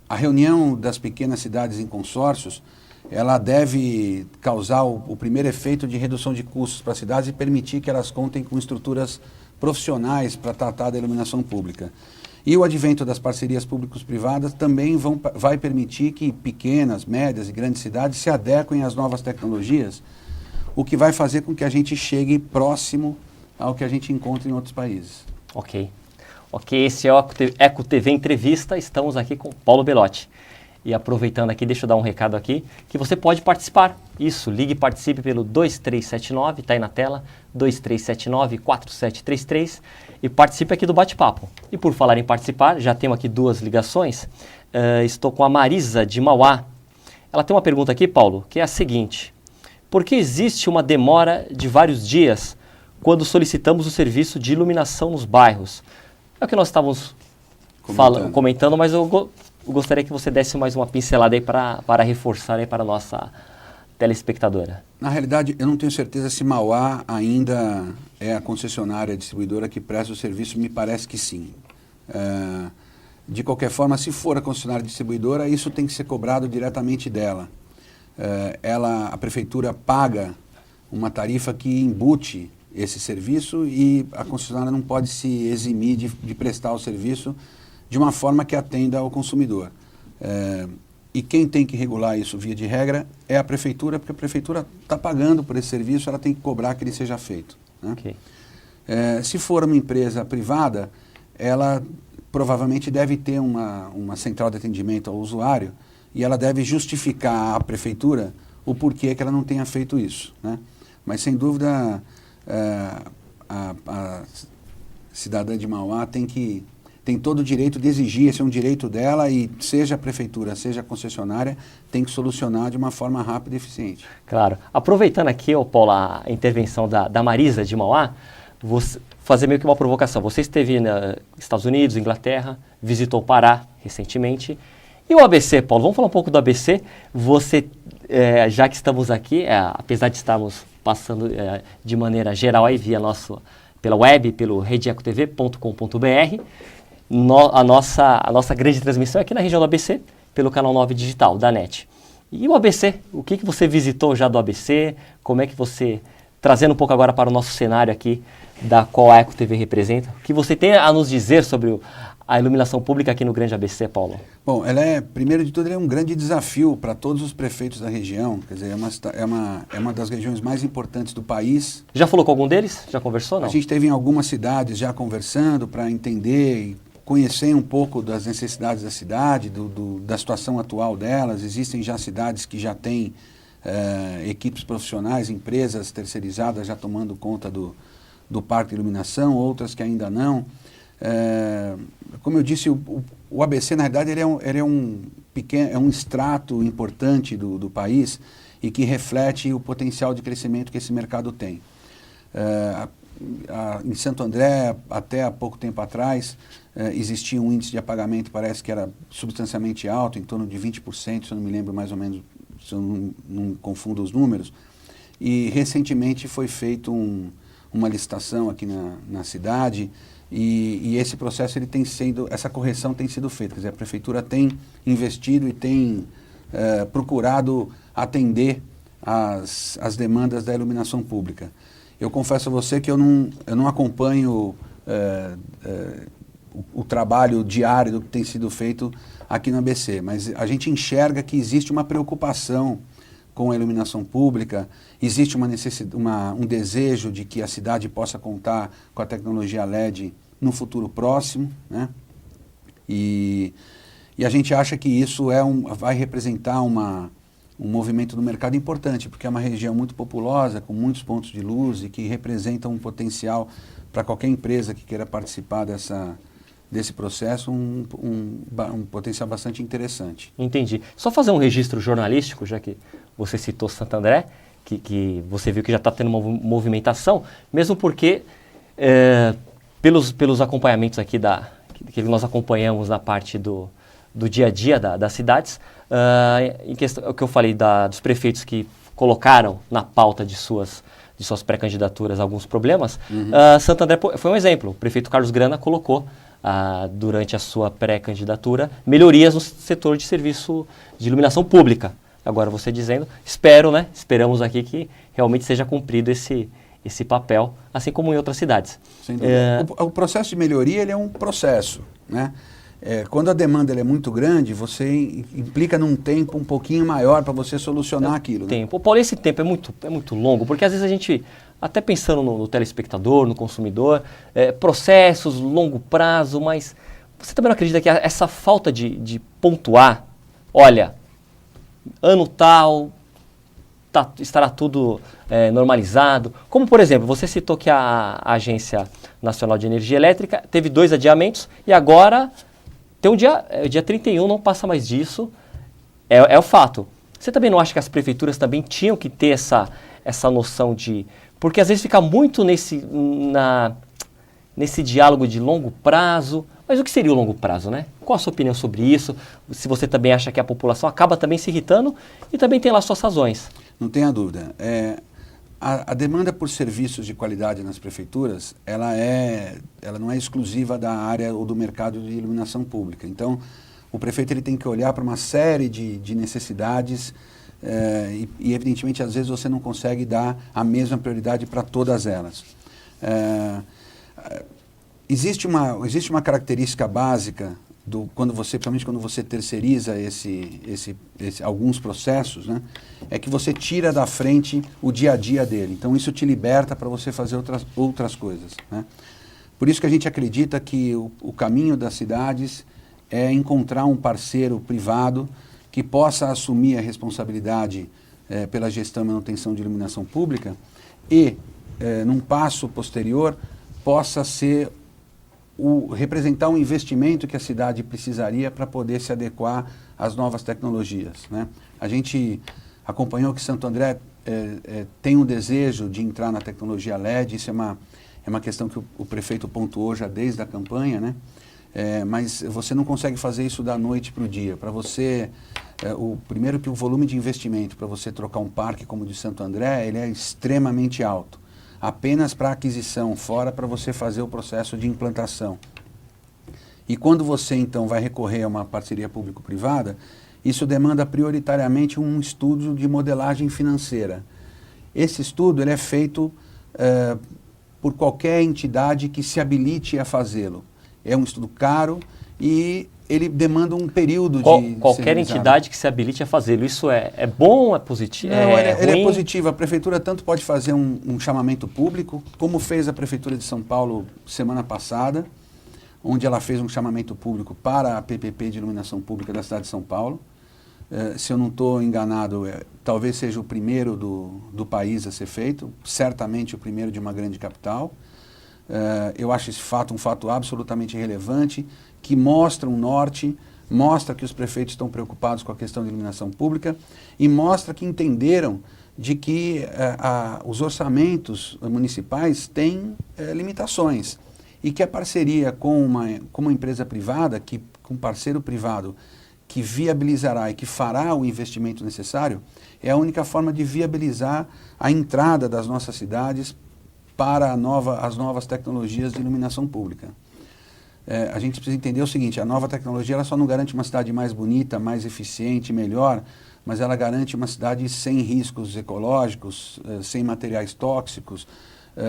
A reunião das pequenas cidades em consórcios, ela deve causar o primeiro efeito de redução de custos para as cidades e permitir que elas contem com estruturas profissionais para tratar da iluminação pública. E o advento das parcerias públicos-privadas também vai permitir que pequenas, médias e grandes cidades se adequem às novas tecnologias, o que vai fazer com que a gente chegue próximo ao que a gente encontra em outros países. Ok, esse é o Eco TV Entrevista, estamos aqui com Paulo Belotti. E aproveitando aqui, deixa eu dar um recado aqui, que você pode participar. Isso, ligue e participe pelo 2379, está aí na tela, 2379-4733, e participe aqui do bate-papo. E por falar em participar, já temos aqui 2 ligações. Estou com a Marisa de Mauá. Ela tem uma pergunta aqui, Paulo, que é a seguinte: por que existe uma demora de vários dias quando solicitamos o serviço de iluminação nos bairros? É o que nós estávamos comentando, mas eu gostaria que você desse mais uma pincelada aí para reforçar aí para a nossa telespectadora. Na realidade, eu não tenho certeza se Mauá ainda é a concessionária distribuidora que presta o serviço, me parece que sim. De qualquer forma, se for a concessionária distribuidora, isso tem que ser cobrado diretamente dela. A prefeitura paga uma tarifa que embute esse serviço e a concessionária não pode se eximir de prestar o serviço de uma forma que atenda ao consumidor. E quem tem que regular isso, via de regra, é a prefeitura, porque a prefeitura está pagando por esse serviço, ela tem que cobrar que ele seja feito, né? Okay. Se for uma empresa privada, ela provavelmente deve ter uma central de atendimento ao usuário e ela deve justificar à prefeitura o porquê que ela não tenha feito isso, né? Mas, sem dúvida, a cidadã de Mauá tem todo o direito de exigir, esse é um direito dela, e seja a prefeitura, seja a concessionária, tem que solucionar de uma forma rápida e eficiente. Claro. Aproveitando aqui, Paulo, a intervenção da Marisa de Mauá, vou fazer meio que uma provocação. Você esteve nos Estados Unidos, Inglaterra, visitou o Pará recentemente. E o ABC, Paulo? Vamos falar um pouco do ABC. Você, já que estamos aqui, apesar de estarmos passando de maneira geral aí pela web, pelo redeecotv.com.br, a nossa grande transmissão é aqui na região do ABC, pelo canal 9 digital da NET. E o ABC, o que você visitou já do ABC? Como é que você, trazendo um pouco agora para o nosso cenário aqui, da qual a Eco TV representa, o que você tem a nos dizer sobre a iluminação pública aqui no grande ABC, Paulo? Bom, primeiro de tudo, ela é um grande desafio para todos os prefeitos da região. Quer dizer, é uma das regiões mais importantes do país. Já falou com algum deles? Já conversou, não? A gente esteve em algumas cidades já conversando para entender e conhecer um pouco das necessidades da cidade, da situação atual delas. Existem já cidades que já têm equipes profissionais, empresas terceirizadas já tomando conta do parque de iluminação, outras que ainda não. Como eu disse, o ABC, na verdade, ele é um extrato importante do país e que reflete o potencial de crescimento que esse mercado tem. Em Santo André, até há pouco tempo atrás, existia um índice de apagamento, parece que era substancialmente alto, em torno de 20%, se eu não me lembro mais ou menos, se eu não confundo os números. E recentemente foi feito uma licitação aqui na cidade e esse processo, essa correção tem sido feita. Quer dizer, a prefeitura tem investido e tem procurado atender as demandas da iluminação pública. Eu confesso a você que eu não acompanho o trabalho diário do que tem sido feito aqui no ABC, mas a gente enxerga que existe uma preocupação com a iluminação pública, existe um desejo de que a cidade possa contar com a tecnologia LED no futuro próximo, né? E a gente acha que isso vai representar um movimento no mercado importante, porque é uma região muito populosa, com muitos pontos de luz e que representa um potencial para qualquer empresa que queira participar desse processo, um potencial bastante interessante. Entendi. Só fazer um registro jornalístico, já que você citou Santo André, que você viu que já está tendo uma movimentação, mesmo porque, pelos acompanhamentos aqui que nós acompanhamos na parte do dia a dia das cidades, em questão, o que eu falei dos prefeitos que colocaram na pauta de suas pré-candidaturas alguns problemas, Santo André foi um exemplo. O prefeito Carlos Grana colocou, durante a sua pré-candidatura, melhorias no setor de serviço de iluminação pública. Agora você dizendo, esperamos aqui que realmente seja cumprido esse papel, assim como em outras cidades. Sem dúvida. O processo de melhoria, ele é um processo, né? Quando a demanda é muito grande, você implica num tempo um pouquinho maior para você solucionar aquilo. Né? Paulo, esse tempo é muito longo, porque às vezes a gente, até pensando no telespectador, no consumidor, processos, longo prazo, mas você também não acredita que essa falta de pontuar, olha, ano tal, estará tudo normalizado? Como, por exemplo, você citou que a Agência Nacional de Energia Elétrica teve 2 adiamentos e agora tem o dia 31, não passa mais disso, é o fato. Você também não acha que as prefeituras também tinham que ter essa noção de... Porque às vezes fica muito nesse diálogo de longo prazo. Mas o que seria o longo prazo, né? Qual a sua opinião sobre isso? Se você também acha que a população acaba também se irritando e também tem lá suas razões. Não tenha dúvida. A demanda por serviços de qualidade nas prefeituras, ela não é exclusiva da área ou do mercado de iluminação pública. Então, o prefeito ele tem que olhar para uma série de necessidades e, evidentemente, às vezes você não consegue dar a mesma prioridade para todas elas. Existe uma característica básica, principalmente quando você terceiriza alguns processos, né, é que você tira da frente o dia a dia dele. Então isso te liberta para você fazer outras coisas. Né? Por isso que a gente acredita que o caminho das cidades é encontrar um parceiro privado que possa assumir a responsabilidade pela gestão e manutenção de iluminação pública e, num passo posterior, possa representar um investimento que a cidade precisaria para poder se adequar às novas tecnologias. Né? A gente acompanhou que Santo André tem um desejo de entrar na tecnologia LED, isso é uma questão que o prefeito pontuou já desde a campanha, né? Mas você não consegue fazer isso da noite para o dia. Para você, primeiro que o volume de investimento para você trocar um parque como o de Santo André, ele é extremamente alto. Apenas para aquisição, fora para você fazer o processo de implantação. E quando você, então, vai recorrer a uma parceria público-privada, isso demanda prioritariamente um estudo de modelagem financeira. Esse estudo ele é feito por qualquer entidade que se habilite a fazê-lo. É um estudo caro e ele demanda um período de... Qualquer entidade que se habilite a fazê-lo. Isso é bom, é positivo? Não, ele é positivo. A prefeitura tanto pode fazer um chamamento público, como fez a Prefeitura de São Paulo semana passada, onde ela fez um chamamento público para a PPP de iluminação pública da cidade de São Paulo. Se eu não estou enganado, talvez seja o primeiro do país a ser feito, certamente o primeiro de uma grande capital. Eu acho esse fato um fato absolutamente relevante, que mostra um norte, mostra que os prefeitos estão preocupados com a questão de iluminação pública e mostra que entenderam de que os orçamentos municipais têm limitações e que a parceria com uma empresa privada, com um parceiro privado que viabilizará e que fará o investimento necessário, é a única forma de viabilizar a entrada das nossas cidades para as novas tecnologias de iluminação pública. A gente precisa entender o seguinte, a nova tecnologia ela só não garante uma cidade mais bonita, mais eficiente, melhor, mas ela garante uma cidade sem riscos ecológicos, sem materiais tóxicos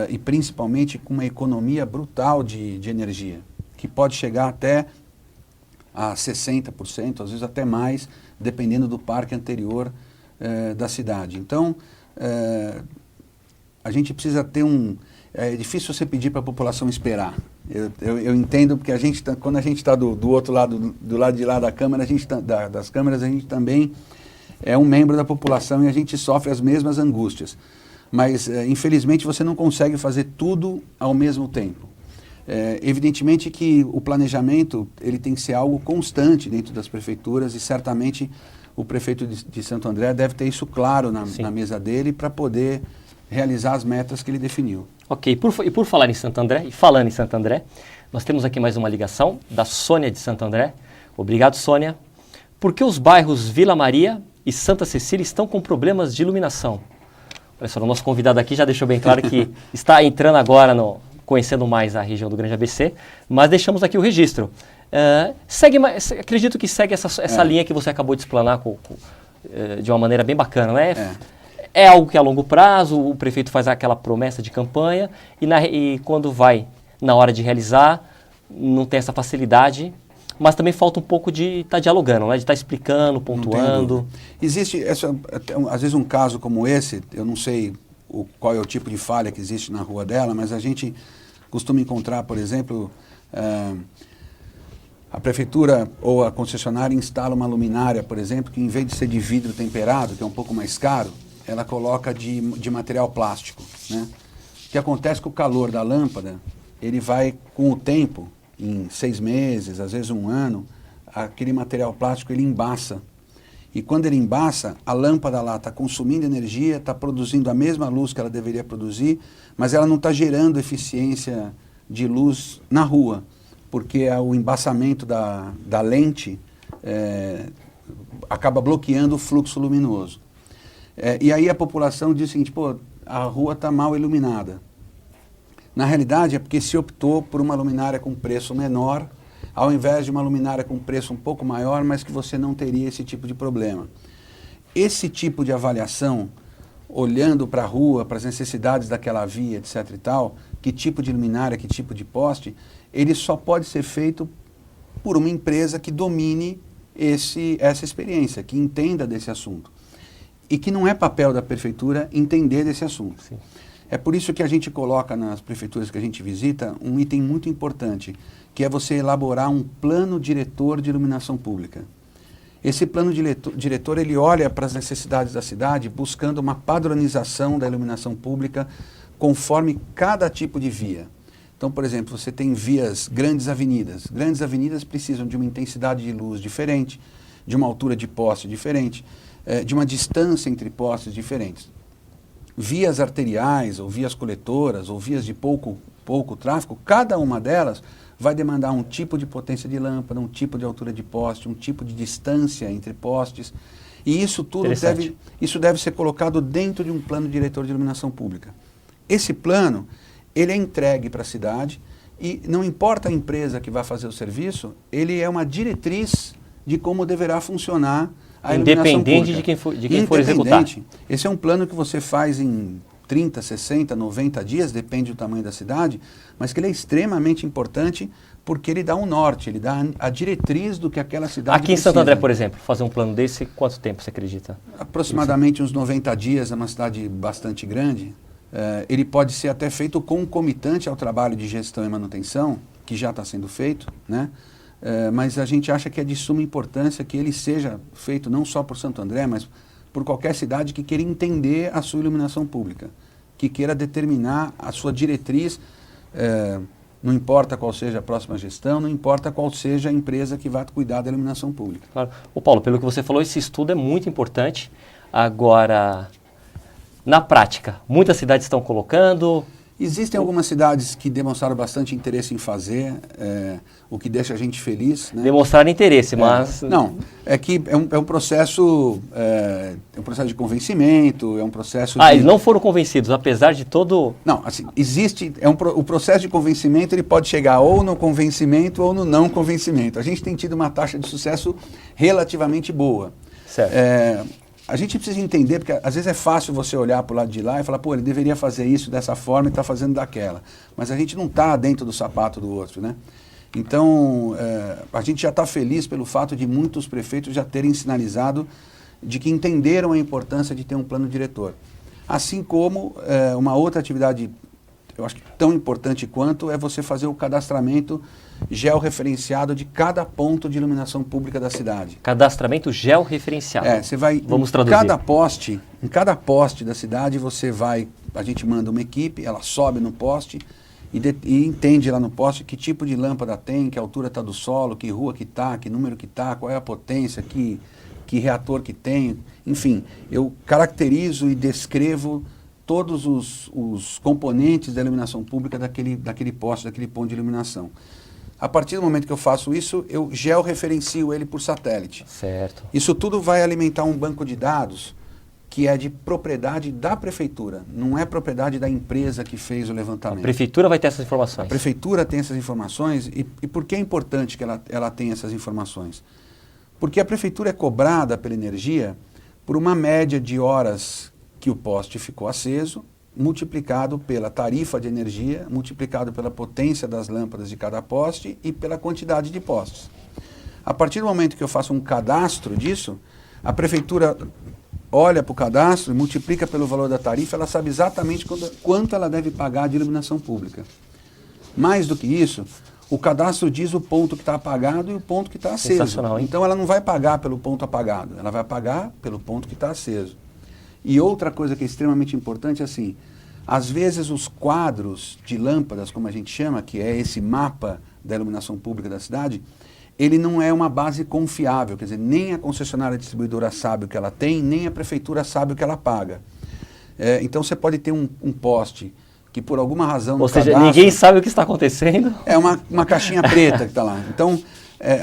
e principalmente com uma economia brutal de energia, que pode chegar até a 60%, às vezes até mais, dependendo do parque anterior da cidade. Então, a gente precisa ter é difícil você pedir para a população esperar. Eu entendo, porque quando a gente está do outro lado, do lado de lá da câmara, das câmeras, a gente também é um membro da população e a gente sofre as mesmas angústias. Mas, infelizmente, você não consegue fazer tudo ao mesmo tempo. Evidentemente que o planejamento ele tem que ser algo constante dentro das prefeituras e certamente o prefeito de Santo André deve ter isso claro na mesa dele para poder realizar as metas que ele definiu. Ok, e por falar em Santo André, e falando em Santo André, nós temos aqui mais uma ligação da Sônia de Santo André. Obrigado, Sônia. Por que os bairros Vila Maria e Santa Cecília estão com problemas de iluminação? Olha só, o nosso convidado aqui já deixou bem claro que está entrando agora, conhecendo mais a região do Grande ABC, mas deixamos aqui o registro. Acredito que segue essa linha que você acabou de explanar de uma maneira bem bacana, né? É algo que a longo prazo, o prefeito faz aquela promessa de campanha e quando vai na hora de realizar, não tem essa facilidade, mas também falta um pouco de estar dialogando, né? De estar explicando, pontuando. Existe, às vezes, um caso como esse, eu não sei qual é o tipo de falha que existe na rua dela, mas a gente costuma encontrar, por exemplo, a prefeitura ou a concessionária instala uma luminária, por exemplo, que em vez de ser de vidro temperado, que é um pouco mais caro, ela coloca de material plástico, né? O que acontece com o calor da lâmpada, ele vai com o tempo, em 6 meses, às vezes 1 ano, aquele material plástico ele embaça. E quando ele embaça, a lâmpada lá está consumindo energia, está produzindo a mesma luz que ela deveria produzir, mas ela não está gerando eficiência de luz na rua, porque o embaçamento da lente acaba bloqueando o fluxo luminoso. E aí a população diz o seguinte, pô, a rua está mal iluminada. Na realidade é porque se optou por uma luminária com preço menor, ao invés de uma luminária com preço um pouco maior, mas que você não teria esse tipo de problema. Esse tipo de avaliação, olhando para a rua, para as necessidades daquela via, etc. e tal, que tipo de luminária, que tipo de poste, ele só pode ser feito por uma empresa que domine essa experiência, que entenda desse assunto. E que não é papel da prefeitura entender desse assunto. Sim. É por isso que a gente coloca nas prefeituras que a gente visita um item muito importante, que é você elaborar um plano diretor de iluminação pública. Esse plano diretor ele olha para as necessidades da cidade, buscando uma padronização da iluminação pública conforme cada tipo de via. Então, por exemplo, você tem vias, grandes avenidas. Grandes avenidas precisam de uma intensidade de luz diferente, de uma altura de poste diferente, de uma distância entre postes diferentes. Vias arteriais, ou vias coletoras, ou vias de pouco tráfego, cada uma delas vai demandar um tipo de potência de lâmpada, um tipo de altura de poste, um tipo de distância entre postes. E isso tudo deve ser colocado dentro de um plano diretor de iluminação pública. Esse plano, ele é entregue para a cidade e não importa a empresa que vai fazer o serviço, ele é uma diretriz de como deverá funcionar a independente de quem for executar. Esse é um plano que você faz em 30, 60, 90 dias, depende do tamanho da cidade, mas que ele é extremamente importante porque ele dá um norte, ele dá a diretriz do que aquela cidade Aqui em Santo André, por exemplo, fazer um plano desse, quanto tempo você acredita? Aproximadamente uns 90 dias, é uma cidade bastante grande. Ele pode ser até feito concomitante ao trabalho de gestão e manutenção, que já está sendo feito, né? Mas a gente acha que é de suma importância que ele seja feito não só por Santo André, mas por qualquer cidade que queira entender a sua iluminação pública, que queira determinar a sua diretriz não importa qual seja a próxima gestão, não importa qual seja a empresa que vai cuidar da iluminação pública. Claro. Ô Paulo, pelo que você falou, esse estudo é muito importante. Agora, na prática, muitas cidades estão colocando... Existem algumas cidades que demonstraram bastante interesse em fazer, o que deixa a gente feliz. Né? Demonstrar interesse, mas... Não, é que é um processo de convencimento, é um processo eles não foram convencidos, apesar de todo... Não, assim, existe, o processo de convencimento, ele pode chegar ou no convencimento ou no não convencimento. A gente tem tido uma taxa de sucesso relativamente boa. Certo. A gente precisa entender, porque às vezes é fácil você olhar para o lado de lá e falar, pô, ele deveria fazer isso dessa forma e está fazendo daquela. Mas a gente não está dentro do sapato do outro, né? Então, a gente já está feliz pelo fato de muitos prefeitos já terem sinalizado de que entenderam a importância de ter um plano diretor. Assim como uma outra atividade, eu acho que tão importante quanto, é você fazer o cadastramento georreferenciado de cada ponto de iluminação pública da cidade. Cadastramento georreferenciado. Você vai, vamos traduzir. Em cada poste da cidade a gente manda uma equipe, ela sobe no poste e entende lá no poste que tipo de lâmpada tem, que altura está do solo, que rua que está, que número que está, qual é a potência, que reator que tem, enfim, eu caracterizo e descrevo todos os componentes da iluminação pública daquele poste, daquele ponto de iluminação. A partir do momento que eu faço isso, eu georreferencio ele por satélite. Certo. Isso tudo vai alimentar um banco de dados que é de propriedade da prefeitura, não é propriedade da empresa que fez o levantamento. A prefeitura vai ter essas informações. A prefeitura tem essas informações e por que é importante que ela tenha essas informações? Porque a prefeitura é cobrada pela energia por uma média de horas que o poste ficou aceso, multiplicado pela tarifa de energia, multiplicado pela potência das lâmpadas de cada poste e pela quantidade de postes. A partir do momento que eu faço um cadastro disso, a prefeitura olha para o cadastro e multiplica pelo valor da tarifa, ela sabe exatamente quanto ela deve pagar de iluminação pública. Mais do que isso, o cadastro diz o ponto que está apagado e o ponto que está aceso. Sensacional, hein? Então ela não vai pagar pelo ponto apagado, ela vai pagar pelo ponto que está aceso. E outra coisa que é extremamente importante é assim, às vezes os quadros de lâmpadas, como a gente chama, que é esse mapa da iluminação pública da cidade, ele não é uma base confiável, quer dizer, nem a concessionária distribuidora sabe o que ela tem, nem a prefeitura sabe o que ela paga. Então você pode ter um poste que por alguma razão... Ou seja, ninguém sabe o que está acontecendo. É uma caixinha preta que está lá. Então,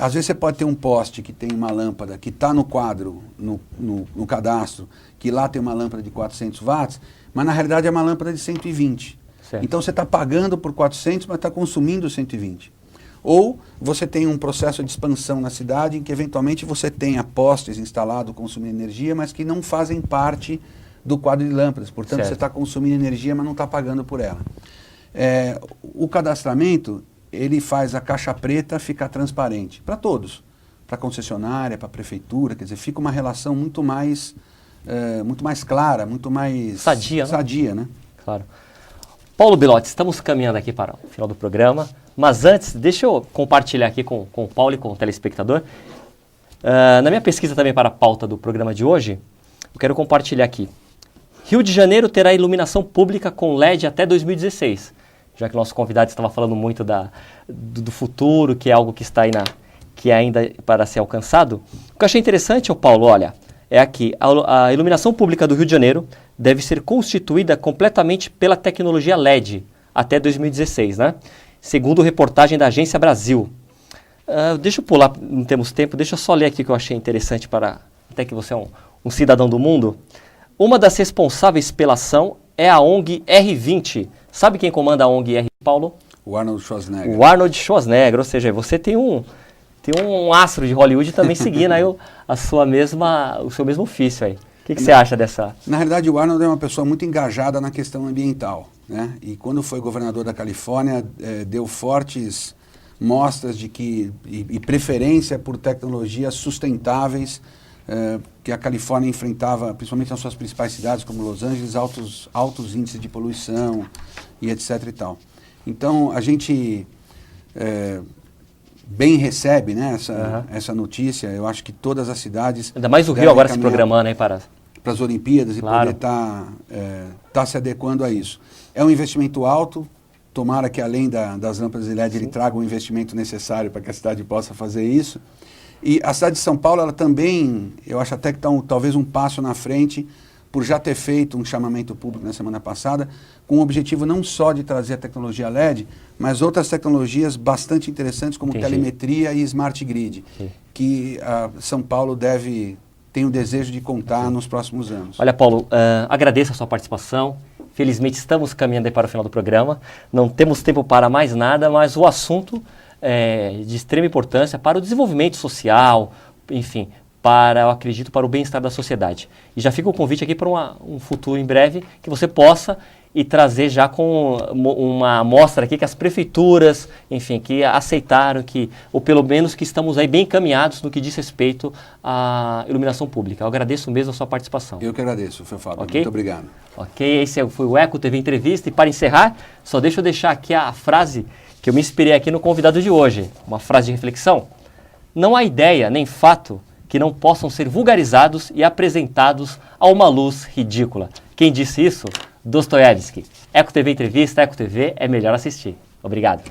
às vezes você pode ter um poste que tem uma lâmpada que está no quadro, no cadastro, que lá tem uma lâmpada de 400 watts, mas na realidade é uma lâmpada de 120. Certo. Então você está pagando por 400, mas está consumindo 120. Ou você tem um processo de expansão na cidade em que eventualmente você tenha postes instalados consumindo energia, mas que não fazem parte do quadro de lâmpadas. Portanto, certo, você está consumindo energia, mas não está pagando por ela. O cadastramento, ele faz a caixa preta ficar transparente para todos. Para a concessionária, para a prefeitura, quer dizer, fica uma relação muito mais clara, muito mais sadia, né? Claro. Paulo Belotti, estamos caminhando aqui para o final do programa, mas antes, deixa eu compartilhar aqui com o Paulo e com o telespectador. Na minha pesquisa também para a pauta do programa de hoje, eu quero compartilhar aqui. Rio de Janeiro terá iluminação pública com LED até 2016, já que o nosso convidado estava falando muito do futuro, que é algo que está aí que é ainda para ser alcançado. O que eu achei interessante, Paulo, olha, é aqui, a iluminação pública do Rio de Janeiro deve ser constituída completamente pela tecnologia LED até 2016, né? Segundo reportagem da Agência Brasil. Deixa eu pular, não temos tempo, deixa eu só ler aqui o que eu achei interessante até que você é um cidadão do mundo. Uma das responsáveis pela ação é a ONG R20. Sabe quem comanda a ONG R, Paulo? O Arnold Schwarzenegger. O Arnold Schwarzenegger, ou seja, você tem um astro de Hollywood também seguindo aí o seu mesmo ofício aí. O que você acha dessa? Na realidade, o Arnold é uma pessoa muito engajada na questão ambiental, né? E quando foi governador da Califórnia, deu fortes mostras de que e preferência por tecnologias sustentáveis, que a Califórnia enfrentava, principalmente nas suas principais cidades, como Los Angeles, altos índices de poluição e etc. e tal. Então, a gente bem recebe, né, essa notícia. Eu acho que todas as cidades... Ainda mais o Rio agora se programando aí para as Olimpíadas, claro, e poder estar se adequando a isso. É um investimento alto, Tomara que além das lâmpadas de LED ele traga o investimento necessário para que a cidade possa fazer isso. E a cidade de São Paulo, ela também, eu acho até que está talvez um passo na frente, por já ter feito um chamamento público na semana passada, com o objetivo não só de trazer a tecnologia LED, mas outras tecnologias bastante interessantes, como telemetria e smart grid, que São Paulo tem o desejo de contar nos próximos anos. Olha, Paulo, agradeço a sua participação. Felizmente estamos caminhando aí para o final do programa. Não temos tempo para mais nada, mas o assunto é de extrema importância para o desenvolvimento social, enfim, eu acredito, para o bem-estar da sociedade. E já fica o convite aqui para um futuro em breve que você possa e trazer já com uma amostra aqui que as prefeituras, enfim, que aceitaram, ou pelo menos que estamos aí bem encaminhados no que diz respeito à iluminação pública. Eu agradeço mesmo a sua participação. Eu que agradeço, Fábio. Okay? Muito obrigado. Ok, esse foi o Eco TV Entrevista. E para encerrar, deixa eu deixar aqui a frase que eu me inspirei aqui no convidado de hoje. Uma frase de reflexão. Não há ideia nem fato que não possam ser vulgarizados e apresentados a uma luz ridícula. Quem disse isso? Dostoiévski. Eco TV Entrevista, Eco TV é melhor assistir. Obrigado.